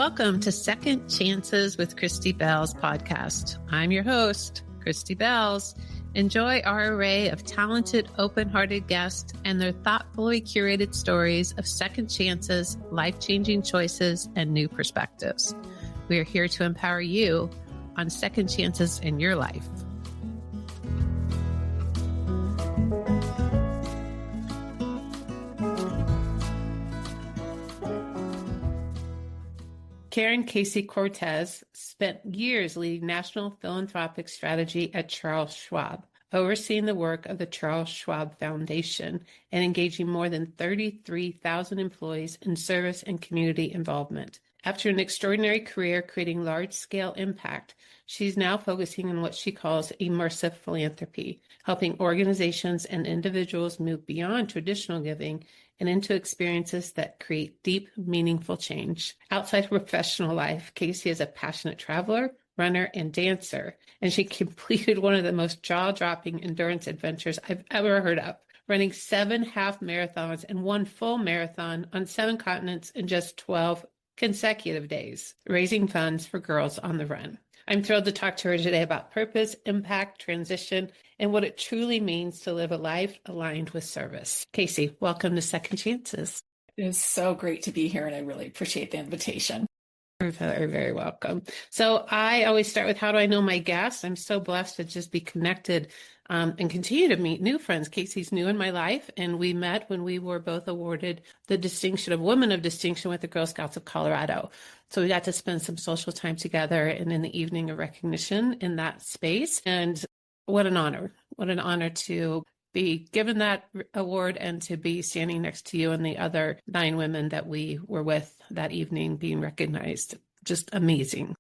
Welcome to Second Chances with Christy Bell's podcast. I'm your host, Christy Bells. Enjoy our array of talented, open-hearted guests and their thoughtfully curated stories of second chances, life-changing choices, and new perspectives. We are here to empower you on second chances in your life. Karen Casey Cortese spent years leading national philanthropic strategy at Charles Schwab, overseeing the work of the Charles Schwab Foundation and engaging more than 33,000 employees in service and community involvement. After an extraordinary career creating large-scale impact, she's now focusing on what she calls immersive philanthropy, helping organizations and individuals move beyond traditional giving and into experiences that create deep, meaningful change. Outside of professional life, Casey is a passionate traveler, runner, and dancer, and she completed one of the most jaw-dropping endurance adventures I've ever heard of, running 7 half marathons and 1 full marathon on 7 continents in just 12 consecutive days, raising funds for Girls on the Run. I'm thrilled to talk to her today about purpose, impact, transition, and what it truly means to live a life aligned with service. Casey, welcome to Second Chances. It is so great to be here, and I really appreciate the invitation. You're very, very welcome. So I always start with, how do I know my guests? I'm so blessed to just be connected and continue to meet new friends. Casey's new in my life, and we met when we were both awarded the distinction of Women of Distinction with the Girl Scouts of Colorado. So we got to spend some social time together and in the evening of recognition in that space. And what an honor to be given that award and to be standing next to you and the other 9 women that we were with that evening being recognized. Just amazing.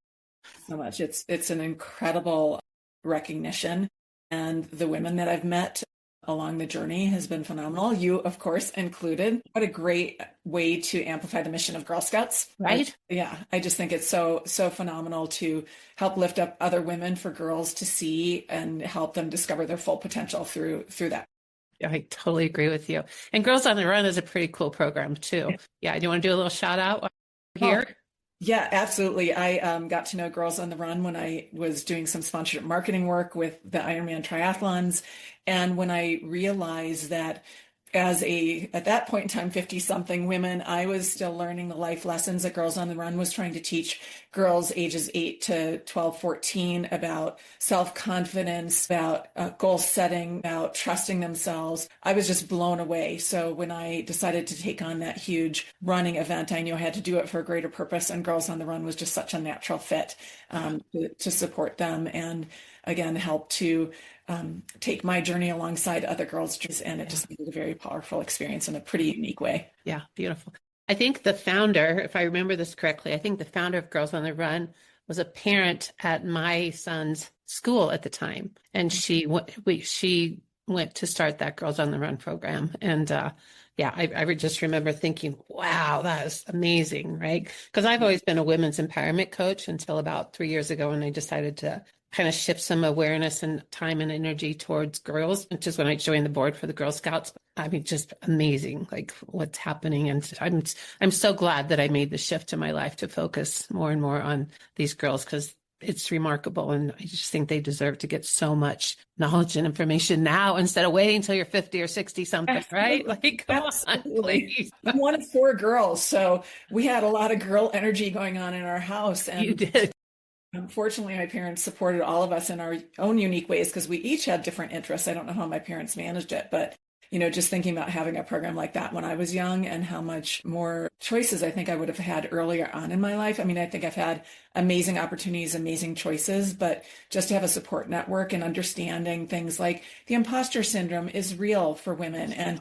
So much. It's an incredible recognition. And the women that I've met along the journey has been phenomenal. You, of course, included. What a great way to amplify the mission of Girl Scouts. Right? I just think it's so phenomenal to help lift up other women for girls to see and help them discover their full potential through that. I totally agree with you. And Girls on the Run is a pretty cool program too. Yeah. Do you want to do a little shout out here? Oh. Yeah, absolutely. I got to know Girls on the Run when I was doing some sponsorship marketing work with the Ironman triathlons. And when I realized that at that point in time, 50-something women, I was still learning the life lessons that Girls on the Run was trying to teach girls ages 8 to 12, 14 about self-confidence, about goal setting, about trusting themselves. I was just blown away. So when I decided to take on that huge running event, I knew I had to do it for a greater purpose. And Girls on the Run was just such a natural fit to support them and, again, help to take my journey alongside other girls, and it just made it a very powerful experience in a pretty unique way. Yeah, beautiful. I think the founder, if I remember this correctly, of Girls on the Run was a parent at my son's school at the time, and she went to start that Girls on the Run program, and I just remember thinking, wow, that is amazing, right? Because I've always been a women's empowerment coach until about 3 years ago when I decided to kind of shift some awareness and time and energy towards girls, which is when I joined the board for the Girl Scouts. I mean, just amazing, like what's happening. And I'm so glad that I made the shift in my life to focus more and more on these girls, because it's remarkable. And I just think they deserve to get so much knowledge and information now instead of waiting until you're 50 or 60 something, right? Like, come on, please. I'm one of 4 girls. So we had a lot of girl energy going on in our house. And you did. Unfortunately, my parents supported all of us in our own unique ways because we each had different interests. I don't know how my parents managed it, but just thinking about having a program like that when I was young and how much more choices I think I would have had earlier on in my life. I mean, I think I've had amazing opportunities, amazing choices, but just to have a support network and understanding things like the imposter syndrome is real for women and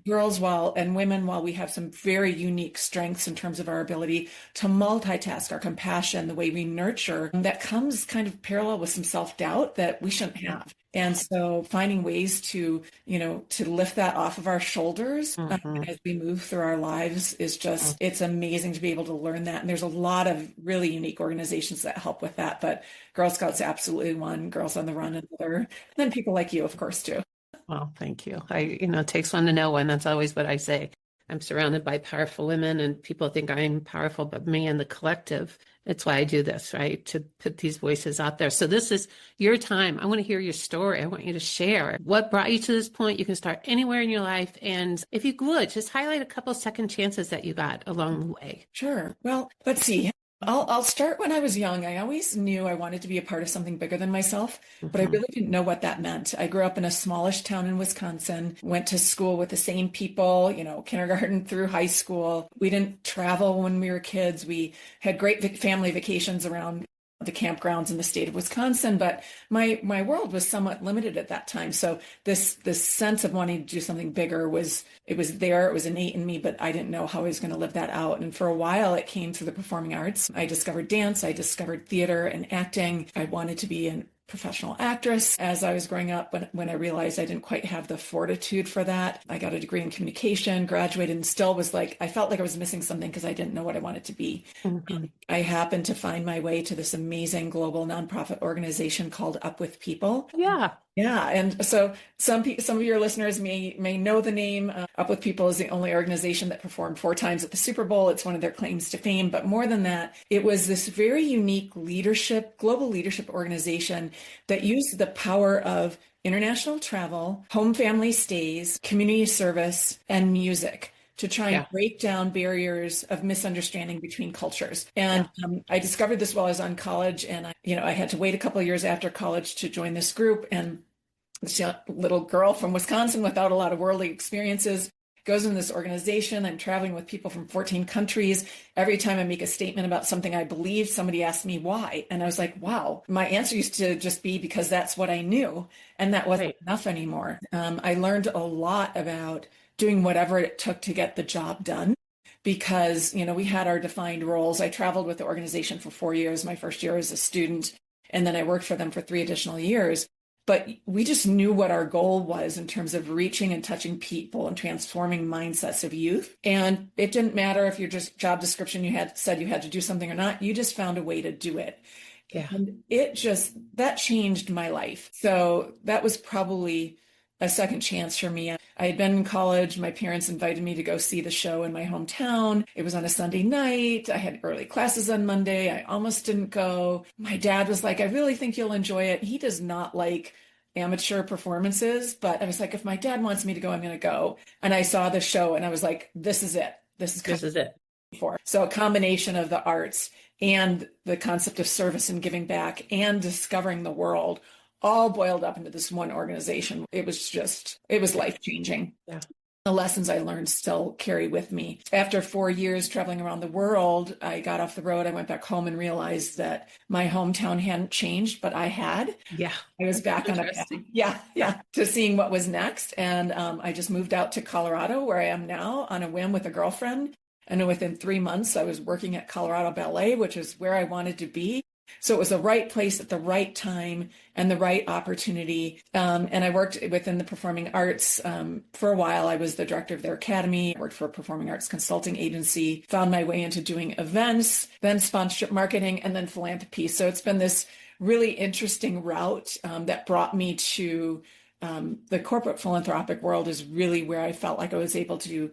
girls and women, while we have some very unique strengths in terms of our ability to multitask, our compassion, the way we nurture, that comes kind of parallel with some self-doubt that we shouldn't have. And so finding ways to lift that off of our shoulders as we move through our lives is just, it's amazing to be able to learn that. And there's a lot of really unique organizations that help with that, but Girl Scouts absolutely one, Girls on the Run another, and then people like you, of course, too. Well, thank you. It takes one to know one. That's always what I say. I'm surrounded by powerful women and people think I'm powerful, but man, the collective, that's why I do this, right? To put these voices out there. So this is your time. I want to hear your story. I want you to share what brought you to this point. You can start anywhere in your life. And if you would, just highlight a couple second chances that you got along the way. Sure. Well, let's see. I'll start when I was young. I always knew I wanted to be a part of something bigger than myself, but I really didn't know what that meant. I grew up in a smallish town in Wisconsin, went to school with the same people, kindergarten through high school. We didn't travel when we were kids. We had great family vacations around the campgrounds in the state of Wisconsin, but my world was somewhat limited at that time. So this sense of wanting to do something bigger was there, it was innate in me, but I didn't know how I was going to live that out. And for a while, it came through the performing arts. I discovered dance, I discovered theater and acting. I wanted to be an professional actress as I was growing up. When I realized I didn't quite have the fortitude for that, I got a degree in communication, graduated, and still was like, I felt like I was missing something because I didn't know what I wanted to be. I happened to find my way to this amazing global nonprofit organization called Up With People. Yeah. Yeah. And so some of your listeners may know the name. Up With People is the only organization that performed 4 times at the Super Bowl. It's one of their claims to fame. But more than that, it was this very unique global leadership organization that used the power of international travel, home family stays, community service, and music to try and break down barriers of misunderstanding between cultures. And I discovered this while I was on college, and I had to wait a couple of years after college to join this group. And this young little girl from Wisconsin without a lot of worldly experiences goes in this organization. I'm traveling with people from 14 countries. Every time I make a statement about something I believe, somebody asks me why. And I was like, wow, my answer used to just be because that's what I knew. And that wasn't enough anymore. I learned a lot about doing whatever it took to get the job done because, we had our defined roles. I traveled with the organization for 4 years, my first year as a student, and then I worked for them for 3 additional years. But we just knew what our goal was in terms of reaching and touching people and transforming mindsets of youth. And it didn't matter if your job description you had said you had to do something or not, you just found a way to do it. Yeah. And that changed my life. So that was probably a second chance for me. I had been in college. My parents invited me to go see the show in my hometown. It was on a Sunday night. I had early classes on Monday. I almost didn't go. My dad was like, I really think you'll enjoy it. He does not like amateur performances, but I was like, if my dad wants me to go, I'm going to go. And I saw the show and I was like, this is it. This is it. So a combination of the arts and the concept of service and giving back and discovering the world all boiled up into this one organization. It was life-changing. Yeah. The lessons I learned still carry with me. After 4 years traveling around the world, I got off the road. I went back home and realized that my hometown hadn't changed, but I had. Yeah. I was back on a path. Yeah. To seeing what was next. And I just moved out to Colorado, where I am now, on a whim with a girlfriend. And within 3 months, I was working at Colorado Ballet, which is where I wanted to be. So it was the right place at the right time and the right opportunity. And I worked within the performing arts for a while. I was the director of their academy, worked for a performing arts consulting agency, found my way into doing events, then sponsorship marketing, and then philanthropy. So it's been this really interesting route that brought me to the corporate philanthropic world is really where I felt like I was able to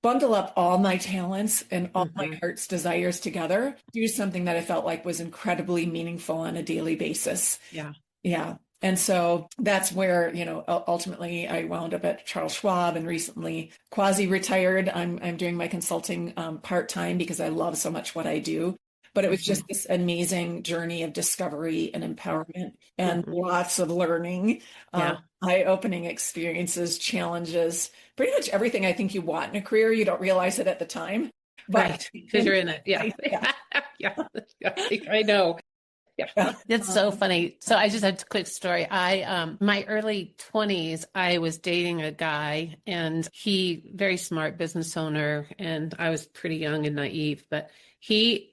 bundle up all my talents and all my heart's desires together, do something that I felt like was incredibly meaningful on a daily basis. Yeah. And so that's where, ultimately I wound up at Charles Schwab and recently quasi-retired. I'm doing my consulting part-time because I love so much what I do. But it was just this amazing journey of discovery and empowerment and lots of learning, eye-opening experiences, challenges, pretty much everything I think you want in a career. You don't realize it at the time. But because you're in it. Yeah. I know. Yeah. It's so funny. So I just had a quick story. My early 20s, I was dating a guy and he, very smart business owner, and I was pretty young and naive, but he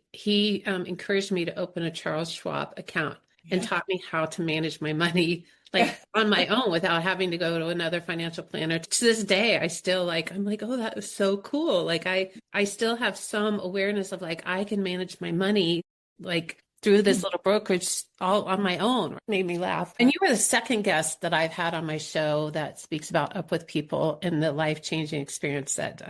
encouraged me to open a Charles Schwab account and taught me how to manage my money on my own without having to go to another financial planner. To this day, I'm like, oh, that was so cool. I still have some awareness of I can manage my money through this little brokerage all on my own. It made me laugh. And you were the second guest that I've had on my show that speaks about Up With People and the life-changing experience that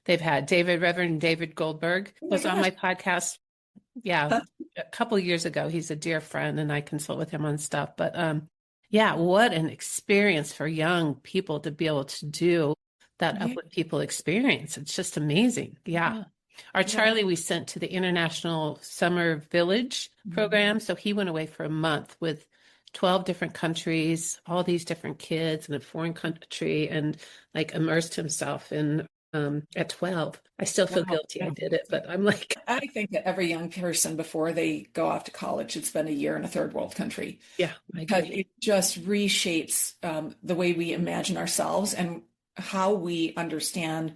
they've had. Reverend David Goldberg Oh my was on gosh. my podcast. Yeah, a couple of years ago. He's a dear friend and I consult with him on stuff. But yeah, what an experience for young people to be able to do that Up Yeah. With People experience. It's just amazing. Yeah. Our Yeah. Charlie, we sent to the International Summer Village program. So he went away for a month with 12 different countries, all these different kids in a foreign country, and like immersed himself in at 12. I still feel Wow. guilty I did it, but I'm like, I think that every young person before they go off to college should spend a year in a third world country yeah, I because agree. it just reshapes the way we imagine ourselves and how we understand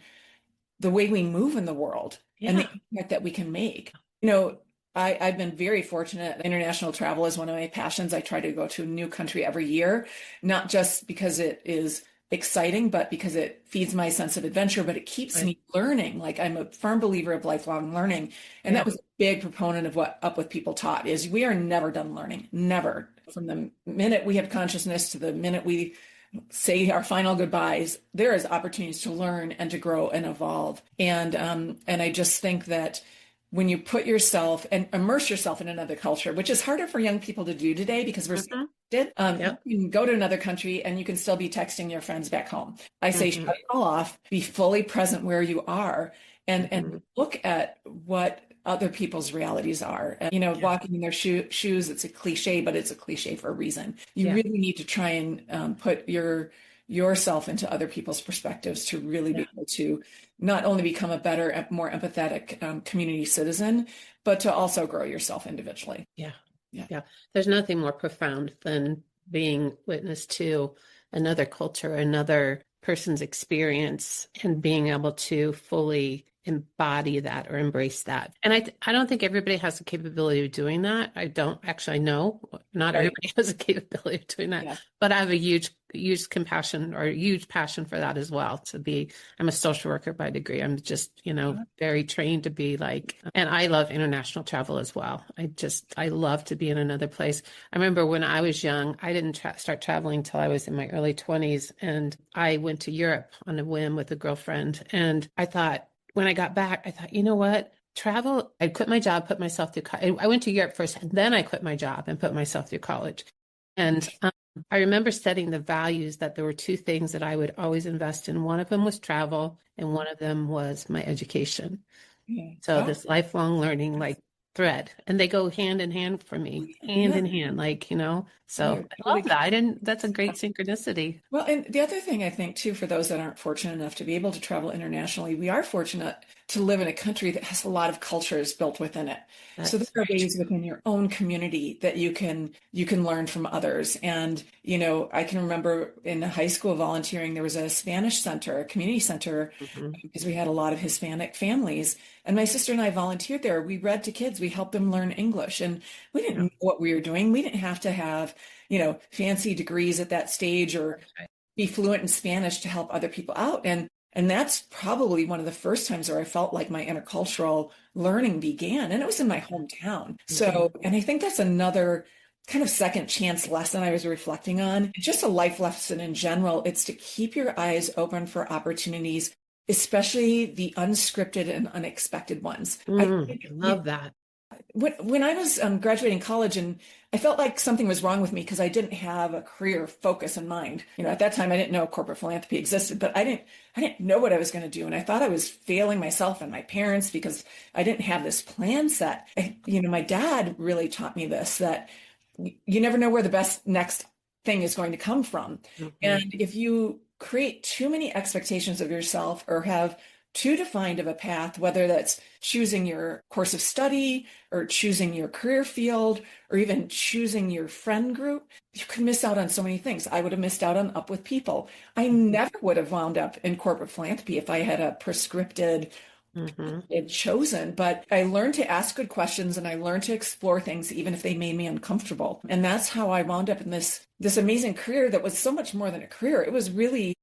the way we move in the world and the Yeah. impact that we can make. You know, I've been very fortunate. International travel is one of my passions. I try to go to a new country every year, not just because it is exciting, but because it feeds my sense of adventure, but it keeps Right. me learning. Like I'm a firm believer of lifelong learning. And Yeah. that was a big proponent of what Up With People taught is we are never done learning, never. From the minute we have consciousness to the minute we say our final goodbyes, there is opportunities to learn and to grow and evolve. And I just think that when you put yourself and immerse yourself in another culture, which is harder for young people to do today because we're Mhm. did. Yep. You can go to another country and you can still be texting your friends back home. I say Mhm. shut it all off, be fully present where you are, and Mhm. look at what other people's realities are. And, Yeah. walking in their shoes, it's a cliche, but it's a cliche for a reason. You Yeah. really need to try and put yourself into other people's perspectives to really Yeah. be able to not only become a better, more empathetic community citizen, but to also grow yourself individually. Yeah. Yeah. Yeah. There's nothing more profound than being witness to another culture, another person's experience, and being able to fully embody that or embrace that. And I don't think everybody has the capability of doing that. I don't actually know. Not Right. everybody has the capability of doing that, Yeah. but I have a huge compassion or a huge passion for that as well. I'm a social worker by degree. I'm just, very trained to be like, and I love international travel as well. I love to be in another place. I remember when I was young, I didn't start traveling until I was in my early 20s. And I went to Europe on a whim with a girlfriend. And I thought, when I got back, I thought, you know what? Travel, I quit my job, put myself through college. I went to Europe first, and then I quit my job and put myself through college. And I remember setting the values that there were two things that I would always invest in. One of them was travel, and one of them was my education. Yeah. So Oh, this lifelong learning like thread, and they go hand in hand for me, hand yeah. in hand, so You're I totally love that. I didn't, that's a great synchronicity. well, and the other thing I think too, for those that aren't fortunate enough to be able to travel internationally, we are fortunate to live in a country that has a lot of cultures built within it. So there That's are very ways true. within your own community that you can learn from others. And I can remember in high school volunteering, there was a Spanish center, a community center, Mhm. because we had a lot of Hispanic families. And my sister and I volunteered there. We read to kids, we helped them learn English, and we didn't Yeah, know what we were doing. We didn't have to have fancy degrees at that stage or that's right. be fluent in Spanish to help other people out. And that's probably one of the first times where I felt like my intercultural learning began. And it was in my hometown. Mhm. So, and I think that's another kind of second chance lesson I was reflecting on. Just a life lesson in general. It's to keep your eyes open for opportunities, especially the unscripted and unexpected ones. I think Love that. when I was graduating college, and I felt like something was wrong with me because I didn't have a career focus in mind. At that time I didn't know corporate philanthropy existed, but I didn't know what I was going to do, and I thought I was failing myself and my parents because I didn't have this plan set. My dad really taught me this, that you never know where the best next thing is going to come from. Mhm. And if you create too many expectations of yourself or have too defined of a path, whether that's choosing your course of study or choosing your career field or even choosing your friend group, you could miss out on so many things. I would have missed out on Up With People. I never would have wound up in corporate philanthropy if I had a prescripted Mhm. had chosen, but I learned to ask good questions and I learned to explore things even if they made me uncomfortable. And that's how I wound up in this amazing career that was so much more than a career. It was really,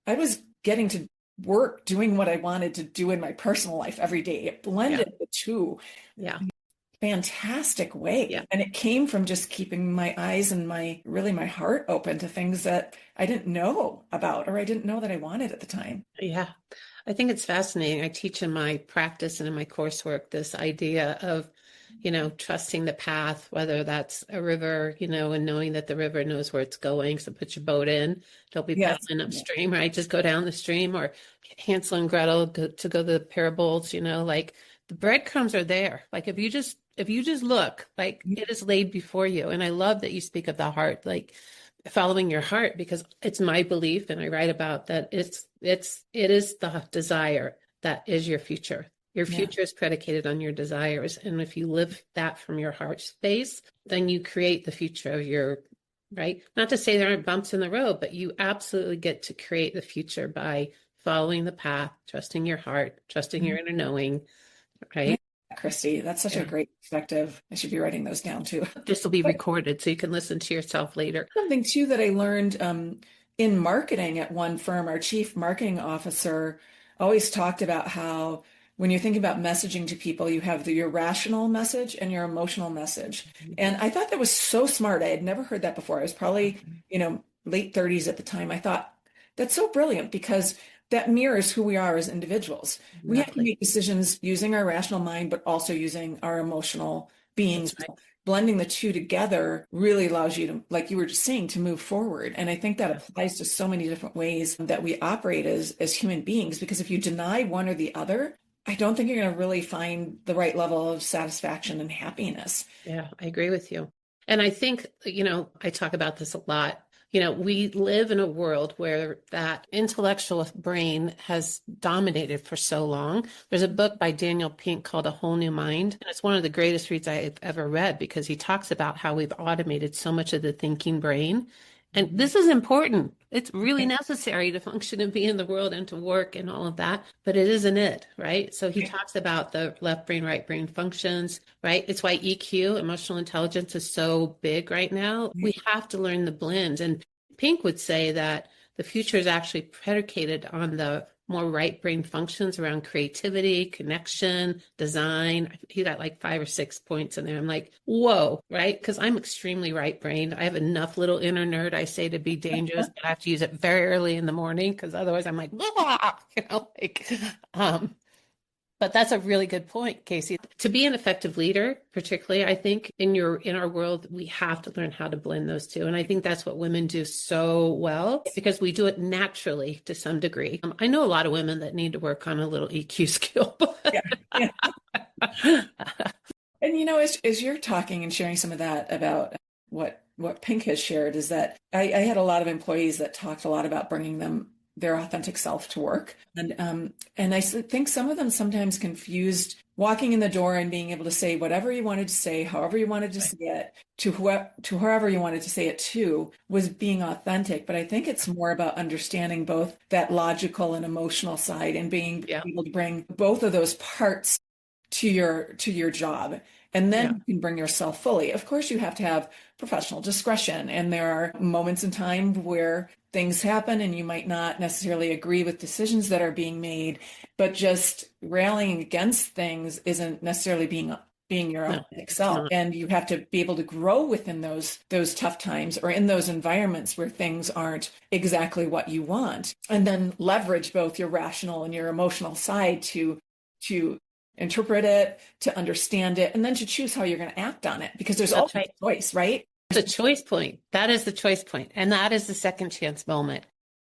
I was getting to work doing what I wanted to do in my personal life every day. It Yeah. blended the two. Yeah. fantastic way. Yeah. And it came from just keeping my eyes and my heart open to things that I didn't know about or I didn't know that I wanted at the time. Yeah. I think it's fascinating. I teach in my practice and in my coursework this idea of, trusting the path, whether that's a river, and knowing that the river knows where it's going. So put your boat in, don't be Yes. paddling upstream, right? Just go down the stream. Or Hansel and Gretel to go to the parables, like the breadcrumbs are there. Like if you just look, like it is laid before you. And I love that you speak of the heart, like following your heart, because it's my belief, and I write about that it is the desire that is your future. Your Yeah. future is predicated on your desires. And if you live that from your heart space, then you create the future of your, right? Not to say there aren't bumps in the road, but you absolutely get to create the future by following the path, trusting your heart, trusting your inner knowing, Yeah, right? Christy, that's such a Yeah. great perspective. I should be writing those down too. This will be But recorded so you can listen to yourself later. something too that I learned in marketing at one firm, our chief marketing officer always talked about how when you're thinking about messaging to people, you have your rational message and your emotional message. And I thought that was so smart. I had never heard that before. I was probably, late 30s at the time. I thought that's so brilliant because that mirrors who we are as individuals. We have to Exactly. make decisions using our rational mind, but also using our emotional beings. That's right. Blending the two together really allows you to, like you were just saying, to move forward. And I think that applies to so many different ways that we operate as human beings, because if you deny one or the other, I don't think you're going to really find the right level of satisfaction and happiness. Yeah, I agree with you. And I think, I talk about this a lot. We live in a world where that intellectual brain has dominated for so long. There's a book by Daniel Pink called A Whole New Mind. And it's one of the greatest reads I've ever read because he talks about how we've automated so much of the thinking brain. And this is important. It's really necessary to function and be in the world and to work and all of that, but it isn't it, right? So he talks about the left brain, right brain functions, right? It's why EQ, emotional intelligence, is so big right now. We have to learn the blend. And Pink would say that the future is actually predicated on the more right brain functions around creativity, connection, design. He got like 5 or 6 points in there. I'm like, whoa, right? Because I'm extremely right brained. I have enough little inner nerd, I say, to be dangerous, but I have to use it very early in the morning because otherwise I'm like, um, but that's a really good point, Casey. To be an effective leader, particularly, I think in our world, we have to learn how to blend those two. And I think that's what women do so well because we do it naturally to some degree. I know a lot of women that need to work on a little EQ skill. Yeah. Yeah. And as you're talking and sharing some of that about what Pink has shared, is that I had a lot of employees that talked a lot about bringing their authentic self to work. And I think some of them sometimes confused walking in the door and being able to say whatever you wanted to say, however you wanted to say it, to whoever you wanted to say it to, was being authentic. But I think it's more about understanding both that logical and emotional side and being able to bring both of those parts to your job. And then you can bring yourself fully. Of course, you have to have professional discretion. And there are moments in time where things happen and you might not necessarily agree with decisions that are being made, but just rallying against things isn't necessarily being your authentic self. And you have to be able to grow within those tough times or in those environments where things aren't exactly what you want. And then leverage both your rational and your emotional side to interpret it, to understand it, and then to choose how you're going to act on it, because there's always a choice, right? The choice point. That is the choice point. And that is the second chance moment.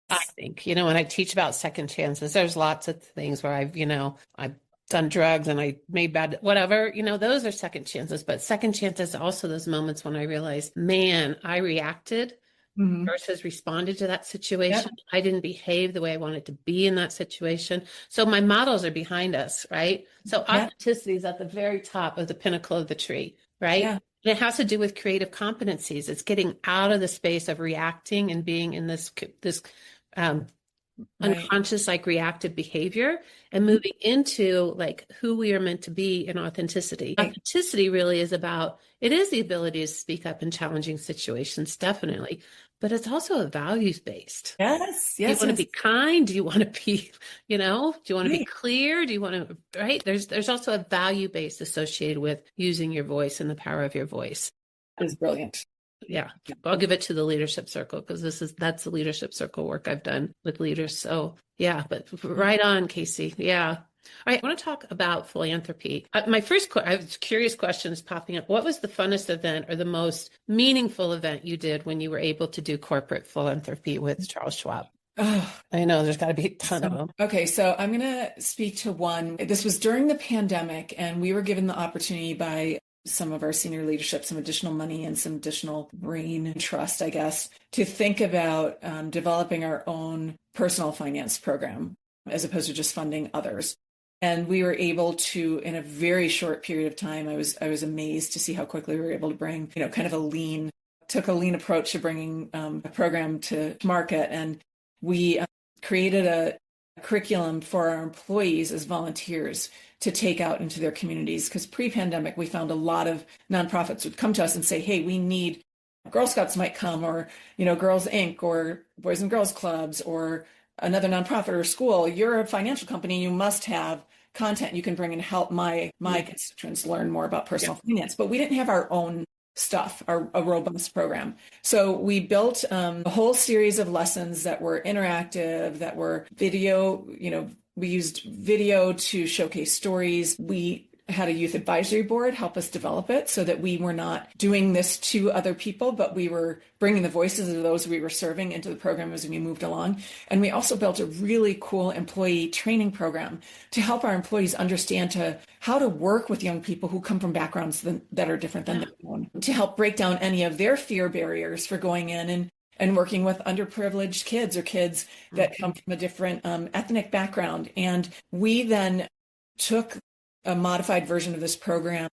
I think, when I teach about second chances, there's lots of things where I've done drugs and I made bad, whatever, those are second chances. But second chances are also those moments when I realized, man, I reacted versus responded to that situation. Yep. I didn't behave the way I wanted to be in that situation. So my models are behind us, right? So authenticity is at the very top of the pinnacle of the tree, right? Yeah. And it has to do with creative competencies. It's getting out of the space of reacting and being in this Right. unconscious, like reactive behavior and moving into like who we are meant to be in authenticity. Right. Authenticity really is about, it is the ability to speak up in challenging situations, definitely, but it's also a values based. Yes, Do you yes, want to yes. be kind? Do you want to be, do you want to be Right. clear? Do you want to, right? There's also a value base associated with using your voice and the power of your voice. That is brilliant. Yeah. I'll give it to the leadership circle because that's the leadership circle work I've done with leaders. So yeah, but right on, Casey. Yeah. All right. I want to talk about philanthropy. My first, I have curious questions popping up. What was the funnest event or the most meaningful event you did when you were able to do corporate philanthropy with Charles Schwab? Oh, I know there's got to be a ton of so, them. okay, so I'm going to speak to one. This was during the pandemic, and we were given the opportunity by some of our senior leadership, some additional money and some additional brain trust, I guess, to think about developing our own personal finance program as opposed to just funding others. And we were able to, in a very short period of time, I was amazed to see how quickly we were able to bring, kind of took a lean approach to bringing a program to market. And we created a curriculum for our employees as volunteers to take out into their communities. Because pre-pandemic, we found a lot of nonprofits would come to us and say, hey, we need Girl Scouts might come, or, Girls Inc. or Boys and Girls Clubs or another nonprofit or school. You're a financial company. You must have content you can bring and help my constituents learn more about personal finance. But we didn't have our own stuff, a robust program. So we built a whole series of lessons that were interactive, that were video. We used video to showcase stories. We had a youth advisory board help us develop it so that we were not doing this to other people, but we were bringing the voices of those we were serving into the program as we moved along. And we also built a really cool employee training program to help our employees understand how to work with young people who come from backgrounds that are different than their own, to help break down any of their fear barriers for going in and working with underprivileged kids or kids that come from a different ethnic background. And we then took a modified version of this program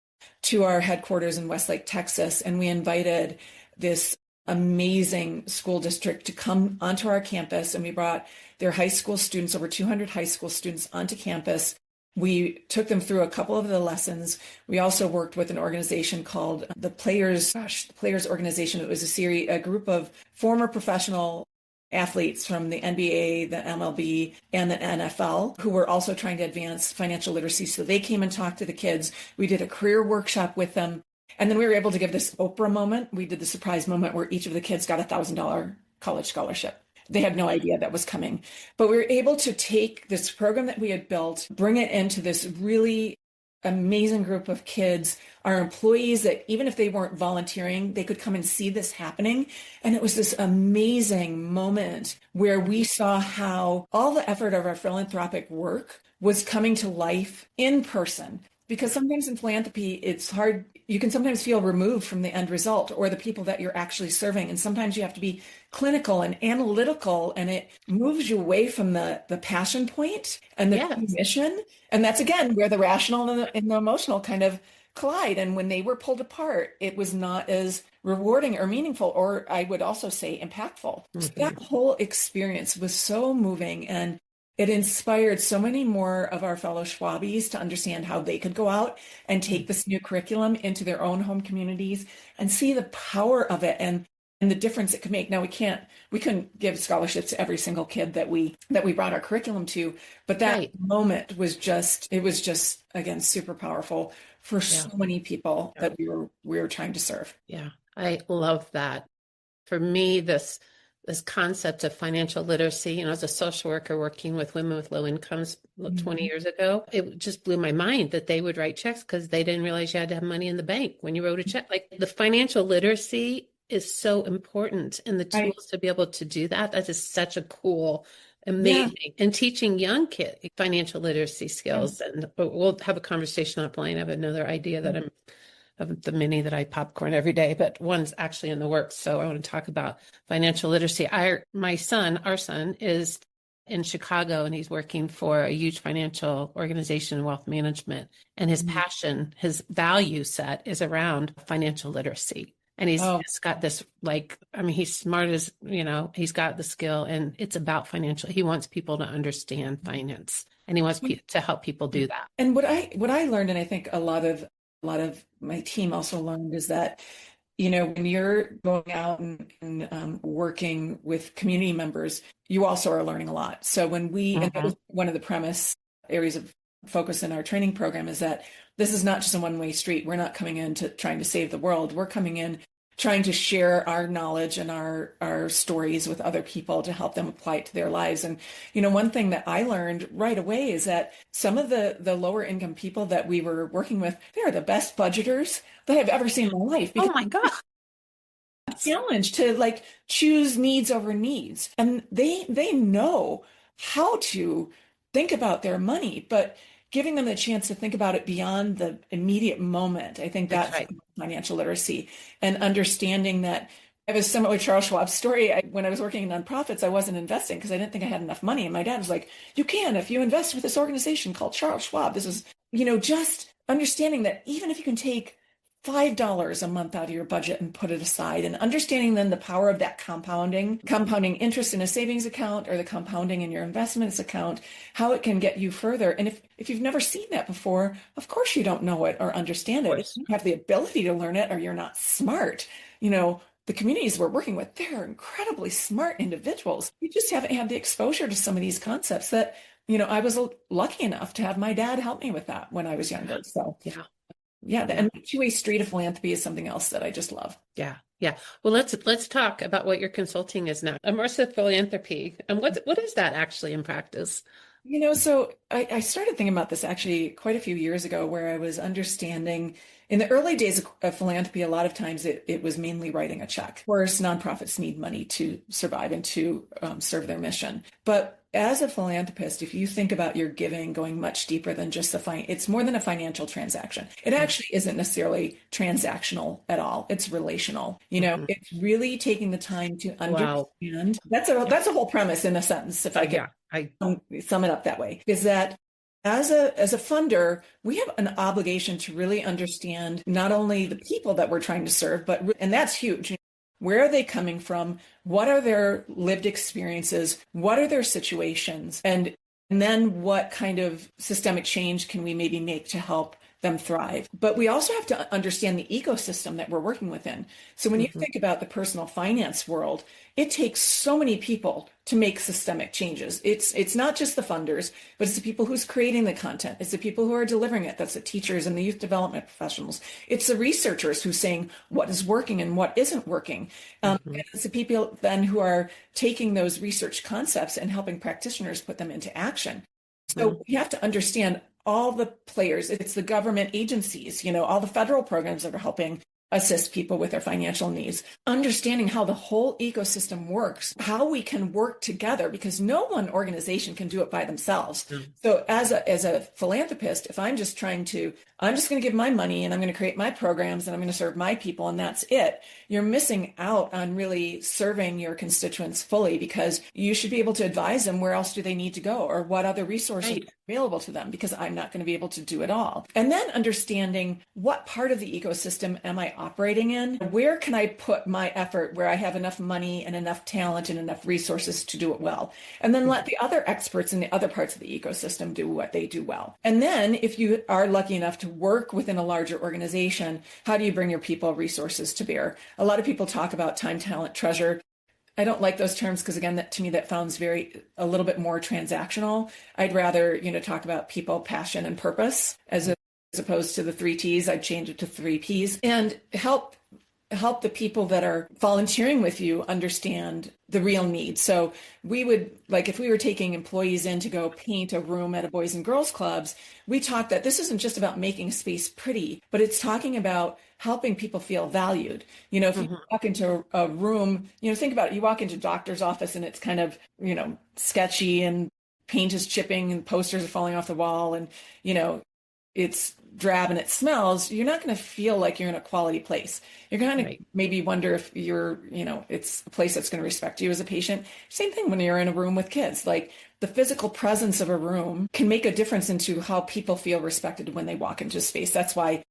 to our headquarters in Westlake, Texas, and we invited this amazing school district to come onto our campus, and we brought their high school students, over 200 high school students, onto campus. We took them through a couple of the lessons. We also worked with an organization called the Players Organization. It was a group of former professional athletes from the NBA, the MLB, and the NFL who were also trying to advance financial literacy. So they came and talked to the kids. We did a career workshop with them. And then we were able to give this Oprah moment. We did the surprise moment where each of the kids got $1,000 college scholarship. They had no idea that was coming. But we were able to take this program that we had built, bring it into this really amazing group of kids, our employees, that even if they weren't volunteering, they could come and see this happening. And it was this amazing moment where we saw how all the effort of our philanthropic work was coming to life in person. Because sometimes in philanthropy, it's hard. You can sometimes feel removed from the end result or the people that you're actually serving. And sometimes you have to be clinical and analytical, and it moves you away from the passion point and the mission. And that's, again, where the rational and the emotional kind of collide. And when they were pulled apart, it was not as rewarding or meaningful, or I would also say impactful. So that whole experience was so moving, and it inspired so many more of our fellow Schwabies to understand how they could go out and take this new curriculum into their own home communities and see the power of it and the difference it could make. Now we couldn't give scholarships to every single kid that we brought our curriculum to, but that moment was just again super powerful for so many people that we were trying to serve. Yeah, I love that. For me, this concept of financial literacy, as a social worker working with women with low incomes 20 years ago, it just blew my mind that they would write checks because they didn't realize you had to have money in the bank when you wrote a check. Like, the financial literacy is so important, and the tools to be able to do that. That is such a cool, amazing, and teaching young kids financial literacy skills. And we'll have a conversation offline. I have another idea that I'm of the many that I popcorn every day, but one's actually in the works. So I want to talk about financial literacy. Our son is in Chicago, and he's working for a huge financial organization in wealth management. And his passion, his value set is around financial literacy. And he's Oh, just got this, like, I mean, he's smart as, he's got the skill, and it's about financial. He wants people to understand finance, and he wants to help people do that. and what I learned, and I think a lot of my team also learned, is that when you're going out and working with community members, you also are learning a lot. So and that Hmm. was one of the premise areas of focus in our training program, is that this is not just a one-way street. We're not coming in to trying to save the world. We're coming in trying to share our knowledge and our stories with other people to help them apply it to their lives. And one thing that I learned right away is that some of the lower income people that we were working with, they're the best budgeters that I've ever seen in my life, Oh because my God. challenge to like choose needs over needs, and they know how to think about their money, but giving them the chance to think about it beyond the immediate moment. I think That's that's right. financial literacy, and understanding that. I was similar with Charles Schwab's story. When I was working in nonprofits, I wasn't investing because I didn't think I had enough money. And my dad was like, "You can if you invest with this organization called Charles Schwab." This is, just understanding that even if you can take $5 a month out of your budget and put it aside, and understanding then the power of that compounding interest in a savings account, or the compounding in your investments account, how it can get you further. And if you've never seen that before, of course you don't know it or understand Of it. If course. you have the ability to learn it, or you're not smart, the communities we're working with, they're incredibly smart individuals. You just haven't had the exposure to some of these concepts that, I was lucky enough to have my dad help me with that when I was younger. So Yeah. yeah, Yeah. and the two-way street of philanthropy is something else that I just love. Yeah. Yeah. Well, let's talk about what your consulting is now. Immersive philanthropy. And what is that actually in practice? So I started thinking about this actually quite a few years ago, where I was understanding in the early days of philanthropy, a lot of times it was mainly writing a check. Of course, nonprofits need money to survive and to serve their mission. But as a philanthropist, if you think about your giving going much deeper than just it's more than a financial transaction. It actually isn't necessarily transactional at all. It's relational. Mm-hmm. It's really taking the time to Wow. understand. That's a whole premise in a sentence, if I could Yeah. I sum it up that way, is that as a funder, we have an obligation to really understand not only the people that we're trying to serve, and that's huge. Where are they coming from? What are their lived experiences? What are their situations? And then what kind of systemic change can we maybe make to help them thrive? But we also have to understand the ecosystem that we're working within. So when you mhm. think about the personal finance world, it takes so many people to make systemic changes. It's not just the funders, but it's the people who's creating the content. It's the people who are delivering it. That's the teachers and the youth development professionals. It's the researchers who's saying what is working and what isn't working. Mhm. And it's the people then who are taking those research concepts and helping practitioners put them into action. Mhm. So we have to understand all the players. It's the government agencies, all the federal programs that are helping assist people with their financial needs, understanding how the whole ecosystem works, how we can work together, because no one organization can do it by themselves. Mhm. So as a philanthropist, if I'm just going to give my money and I'm going to create my programs and I'm going to serve my people and that's it, you're missing out on really serving your constituents fully, because you should be able to advise them where else do they need to go or what other resources Right. are available to them, because I'm not going to be able to do it all. And then understanding what part of the ecosystem am I operating in? Where can I put my effort where I have enough money and enough talent and enough resources to do it well? And then let the other experts in the other parts of the ecosystem do what they do well. And then if you are lucky enough to work within a larger organization, how do you bring your people resources to bear? A lot of people talk about time, talent, treasure. I don't like those terms because, again, to me that sounds a little bit more transactional. I'd rather talk about people, passion, and purpose as opposed to the three T's. I'd change it to three P's and help the people that are volunteering with you understand the real need. So we would, like, if we were taking employees in to go paint a room at a Boys and Girls Clubs, we talk that this isn't just about making a space pretty, but it's talking about helping people feel valued. If you Mhm. walk into a room, think about it. You walk into a doctor's office and it's kind of, sketchy and paint is chipping and posters are falling off the wall and, it's drab and it smells. You're not going to feel like you're in a quality place. You're going to Right. maybe wonder if it's a place that's going to respect you as a patient. Same thing when you're in a room with kids. Like, the physical presence of a room can make a difference into how people feel respected when they walk into a space. That's why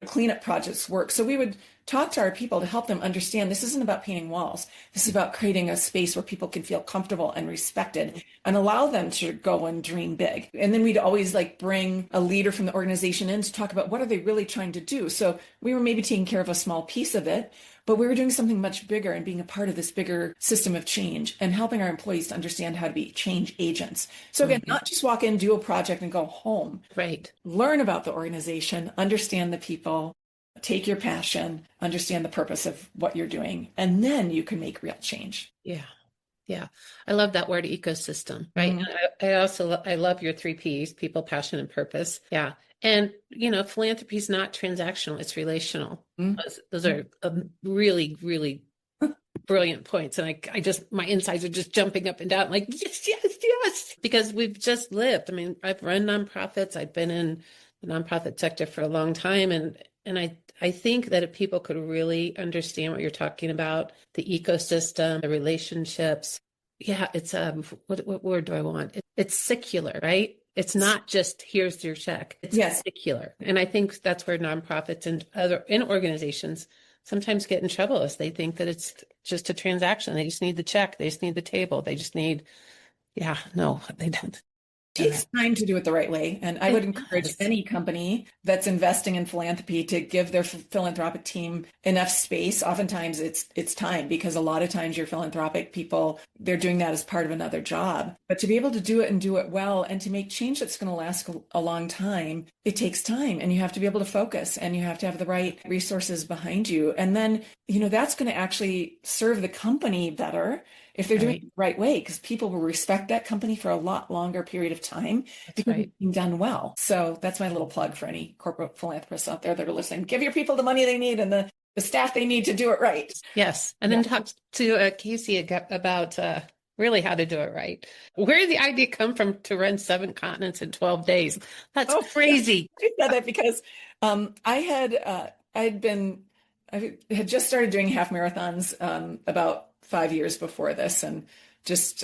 cleanup projects work. So we would talk to our people to help them understand this isn't about painting walls. This is about creating a space where people can feel comfortable and respected and allow them to go and dream big. And then we'd always like bring a leader from the organization in to talk about what are they really trying to do. So we were maybe taking care of a small piece of it, but we were doing something much bigger and being a part of this bigger system of change and helping our employees to understand how to be change agents. So again, not just walk in, do a project and go home. Right. Learn about the organization, understand the people, take your passion, understand the purpose of what you're doing, and then you can make real change. Yeah. Yeah. I love that word ecosystem, right? Mm-hmm. I love your 3 Ps, people, passion, and purpose. Yeah. And, philanthropy is not transactional, it's relational. Mm-hmm. Those are really, really brilliant points. And I just, my insides are just jumping up and down, like, yes, yes, yes, because we've just lived. I mean, I've run nonprofits. I've been in the nonprofit sector for a long time. And I think that if people could really understand what you're talking about, the ecosystem, the relationships, yeah, it's, what word do I want? It's secular, right? It's not just here's your check. It's secular. And I think that's where nonprofits and other organizations sometimes get in trouble, is they think that it's just a transaction. They just need the check. They just need the table. They just need, no, they don't. It takes time to do it the right way. And I would encourage any company that's investing in philanthropy to give their philanthropic team enough space. Oftentimes it's time, because a lot of times your philanthropic people, they're doing that as part of another job. But to be able to do it and do it well and to make change that's going to last a long time, it takes time, and you have to be able to focus, and you have to have the right resources behind you. And then, that's going to actually serve the company better if they're doing it the right way, because people will respect that company for a lot longer period of time because it's being done well. So that's my little plug for any corporate philanthropists out there that are listening. Give your people the money they need and the staff they need to do it right. Yes. And then talk to Casey about really how to do it right. Where did the idea come from to run 7 continents in 12 days? That's crazy. I said that because I had just started doing half marathons about 5 years before this, and just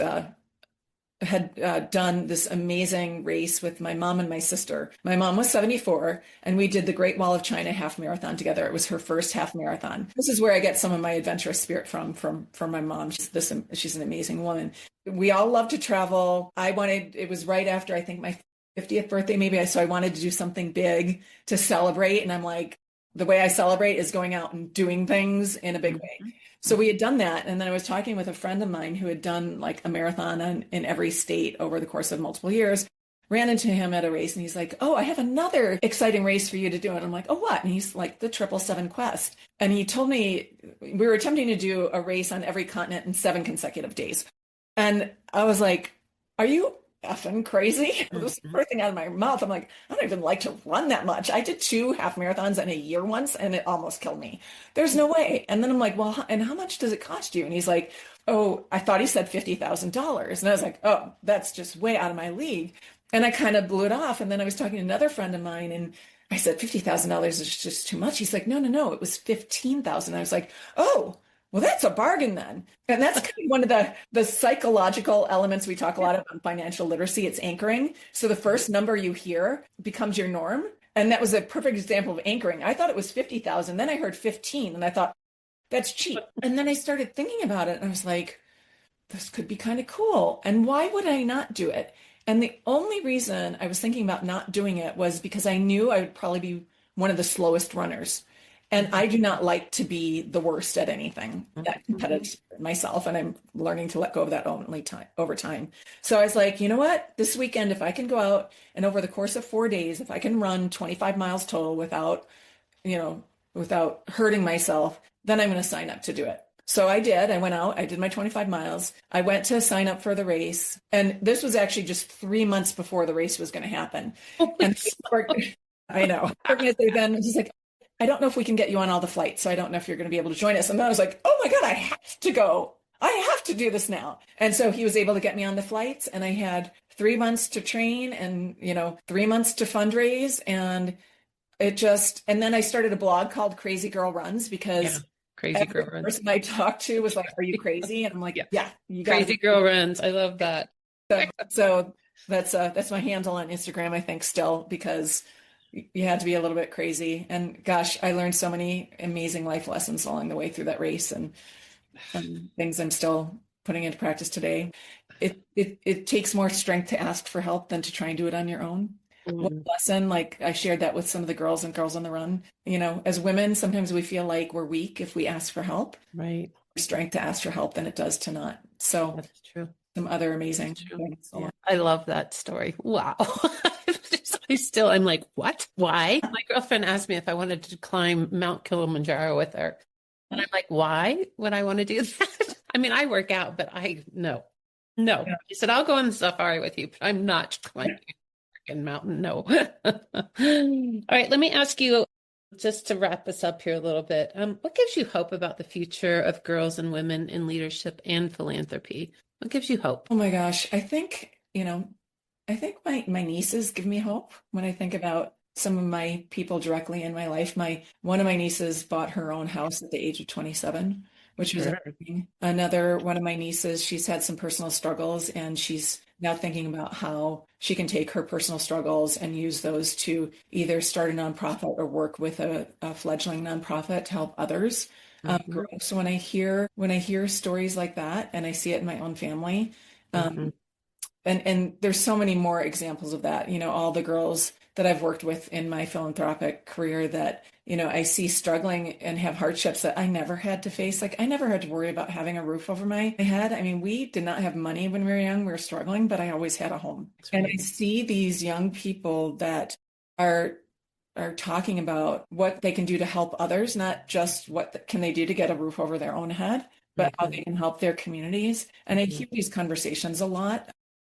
had done this amazing race with my mom and my sister. My mom was 74, and we did the Great Wall of China half marathon together. It was her first half marathon. This is where I get some of my adventurous spirit from my mom. She's an amazing woman. We all love to travel. It was right after, I think, my 50th birthday, maybe. So I wanted to do something big to celebrate. And I'm like, the way I celebrate is going out and doing things in a big way. So we had done that. And then I was talking with a friend of mine who had done like a marathon in every state over the course of multiple years, ran into him at a race, and he's like, oh, I have another exciting race for you to do. And I'm like, oh, what? And he's like, the 777 Quest. And he told me we were attempting to do a race on every continent in 7 consecutive days. And I was like, are you effing crazy? It was the first thing out of my mouth. I'm like, I don't even like to run that much. I did 2 half marathons in a year once, and it almost killed me. There's no way. And then I'm like, well, and how much does it cost you? And he's like, oh, I thought he said $50,000. And I was like, oh, that's just way out of my league. And I kind of blew it off. And then I was talking to another friend of mine, and I said, $50,000 is just too much. He's like, no, it was 15,000. I was like, oh, well, that's a bargain then. And that's kind of one of the psychological elements we talk a lot about in financial literacy. It's anchoring. So the first number you hear becomes your norm. And that was a perfect example of anchoring. I thought it was 50,000. Then I heard 15, and I thought, that's cheap. And then I started thinking about it, and I was like, this could be kind of cool. And why would I not do it? And the only reason I was thinking about not doing it was because I knew I would probably be one of the slowest runners. And I do not like to be the worst at anything that competitive myself. And I'm learning to let go of that over time. So I was like, you know what, this weekend, if I can go out and over the course of 4 days, if I can run 25 miles total without hurting myself, then I'm going to sign up to do it. So I did. I went out, I did my 25 miles. I went to sign up for the race. And this was actually just 3 months before the race was going to happen. I know. Then was like, I don't know if we can get you on all the flights, so I don't know if you're going to be able to join us. And then I was like, oh my God, I have to go. I have to do this now. And so he was able to get me on the flights, and I had 3 months to train and, 3 months to fundraise. And and then I started a blog called Crazy Girl Runs, because Crazy Girl Runs. The person I talked to was like, are you crazy? And I'm like, yeah, you got Crazy Girl Runs. I love that. So that's my handle on Instagram, I think, still, because You had to be a little bit crazy. And gosh, I learned so many amazing life lessons along the way through that race, and things I'm still putting into practice today. It takes more strength to ask for help than to try and do it on your own. One Mm, lesson, like I shared that with some of the girls and Girls on the Run, as women, sometimes we feel like we're weak if we ask for help. right. Strength to ask for help than it does to not. So That's true. some other That's amazing true. things. Yeah. I love that story. Wow. I'm like, what? Why? My girlfriend asked me if I wanted to climb Mount Kilimanjaro with her. And I'm like, why would I want to do that? I mean, I work out, but no, no. Yeah. She said, I'll go on the safari with you, but I'm not climbing a freaking mountain. No. All right, let me ask you, just to wrap us up here a little bit, what gives you hope about the future of girls and women in leadership and philanthropy? What gives you hope? Oh my gosh. I think my nieces give me hope when I think about some of my people directly in my life. One of my nieces bought her own house at the age of 27, which was Sure. amazing. Another one of my nieces, she's had some personal struggles, and she's now thinking about how she can take her personal struggles and use those to either start a nonprofit or work with a fledgling nonprofit to help others Hmm. grow. So when I hear stories like that, and I see it in my own family, Hmm. um, and there's so many more examples of that. All the girls that I've worked with in my philanthropic career that, I see struggling and have hardships that I never had to face. Like I never had to worry about having a roof over my head. I mean, we did not have money when we were young. We were struggling, but I always had a home. That's And right. I see these young people that are talking about what they can do to help others, not just what can they do to get a roof over their own head, but how Hmm. they can help their communities. And I Hmm. hear these conversations a lot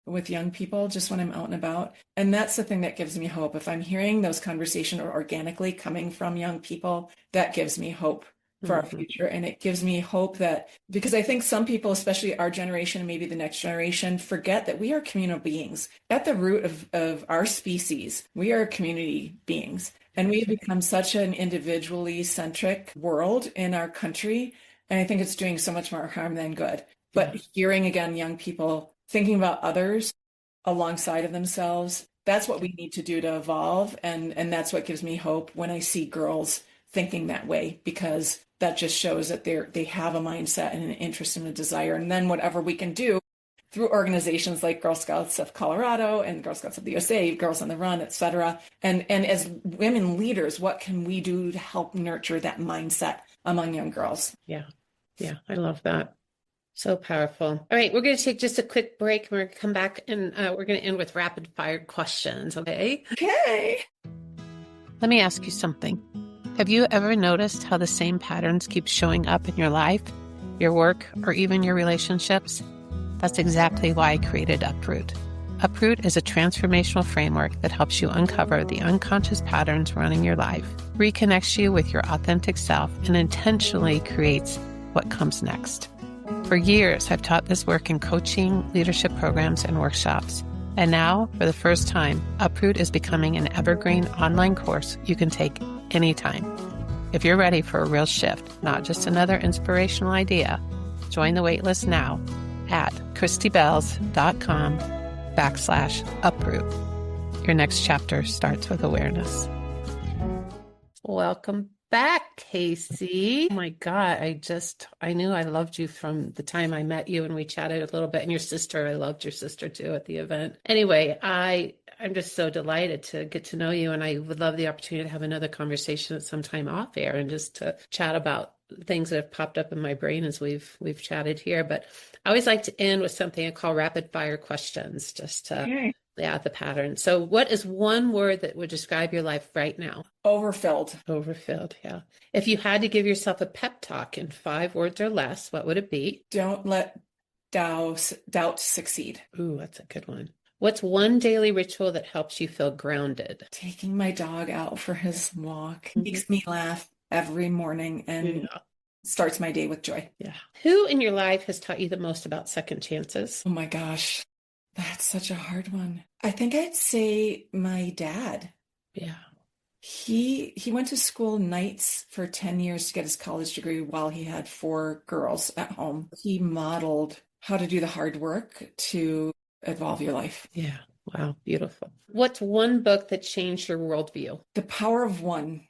with young people just when I'm out and about. And that's the thing that gives me hope. If I'm hearing those conversations are organically coming from young people, that gives me hope for our Hmm. future. And it gives me hope that, because I think some people, especially our generation, maybe the next generation, forget that we are communal beings. At the root of our species, we are community beings. And we That's have right. become such an individually centric world in our country. And I think it's doing so much more harm than good. Yeah. But hearing again young people thinking about others alongside of themselves, that's what we need to do to evolve. And that's what gives me hope when I see girls thinking that way, because that just shows that they have a mindset and an interest and a desire. And then whatever we can do through organizations like Girl Scouts of Colorado and Girl Scouts of the USA, Girls on the Run, et cetera. And as women leaders, what can we do to help nurture that mindset among young girls? Yeah. Yeah. I love that. So powerful. All right, we're going to take just a quick break. We're going to come back and we're going to end with rapid fire questions, okay? Okay. Let me ask you something. Have you ever noticed how the same patterns keep showing up in your life, your work, or even your relationships? That's exactly why I created Uproot. Uproot is a transformational framework that helps you uncover the unconscious patterns running your life, reconnects you with your authentic self, and intentionally creates what comes next. For years, I've taught this work in coaching, leadership programs, and workshops. And now, for the first time, Uproot is becoming an evergreen online course you can take anytime. If you're ready for a real shift, not just another inspirational idea, join the waitlist now at christybells.com/uproot. Your next chapter starts with awareness. Welcome back, Casey. Oh my God, I knew I loved you from the time I met you and we chatted a little bit. And your sister, I loved your sister too at the event. Anyway, I'm just so delighted to get to know you, and I would love the opportunity to have another conversation at some time off air and just to chat about things that have popped up in my brain as we've chatted here. But I always like to end with something I call rapid fire questions, just to Okay. lay out the pattern. So what is one word that would describe your life right now? Overfilled. Overfilled, yeah. If you had to give yourself a pep talk in 5 words or less, what would it be? Don't let doubt succeed. Ooh, that's a good one. What's one daily ritual that helps you feel grounded? Taking my dog out for his walk Mhm. makes me laugh every morning and Yeah, starts my day with joy. yeah. Who in your life has taught you the most about second chances? Oh my gosh, that's such a hard one. I think I'd say my dad. Yeah. He went to school nights for 10 years to get his college degree while he had four girls at home. He modeled how to do the hard work to evolve your life. Yeah. Wow, beautiful. What's one book that changed your worldview? The Power of One.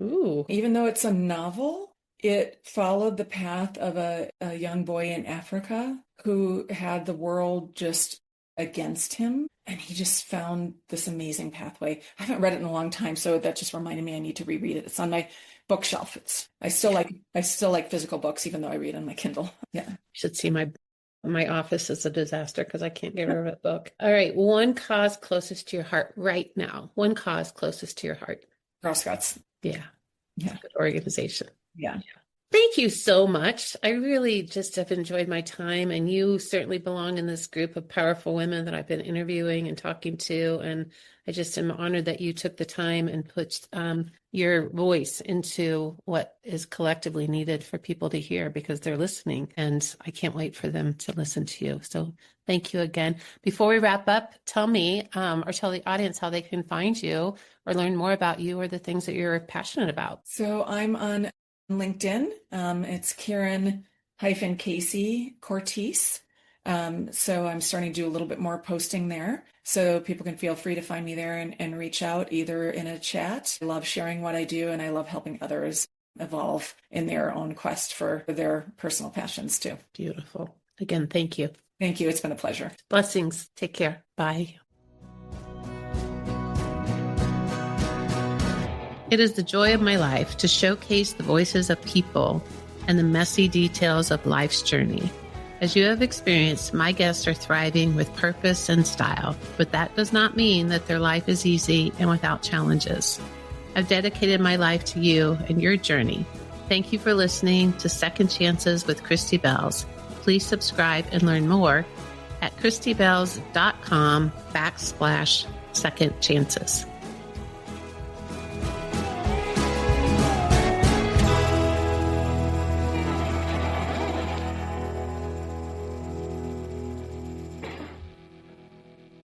Ooh. Even though it's a novel, it followed the path of a young boy in Africa who had the world just against him. And he just found this amazing pathway. I haven't read it in a long time, so that just reminded me I need to reread it. It's on my bookshelf. I still like physical books, even though I read on my Kindle. Yeah. You should see my office is a disaster because I can't get rid of a book. All right. One cause closest to your heart right now. One cause closest to your heart. Girl Scouts. Yeah. Yeah. Good organization. Yeah. Thank you so much. I really just have enjoyed my time, and you certainly belong in this group of powerful women that I've been interviewing and talking to. And I just am honored that you took the time and put your voice into what is collectively needed for people to hear, because they're listening, and I can't wait for them to listen to you. So thank you again. Before we wrap up, tell me or tell the audience how they can find you or learn more about you or the things that you're passionate about. So I'm on LinkedIn. It's Karen-Casey Cortese. So I'm starting to do a little bit more posting there. So people can feel free to find me there and reach out either in a chat. I love sharing what I do, and I love helping others evolve in their own quest for their personal passions too. Beautiful. Again, thank you. Thank you. It's been a pleasure. Blessings. Take care. Bye. It is the joy of my life to showcase the voices of people and the messy details of life's journey. As you have experienced, my guests are thriving with purpose and style, but that does not mean that their life is easy and without challenges. I've dedicated my life to you and your journey. Thank you for listening to Second Chances with Christy Bells. Please subscribe and learn more at christybells.com/second chances.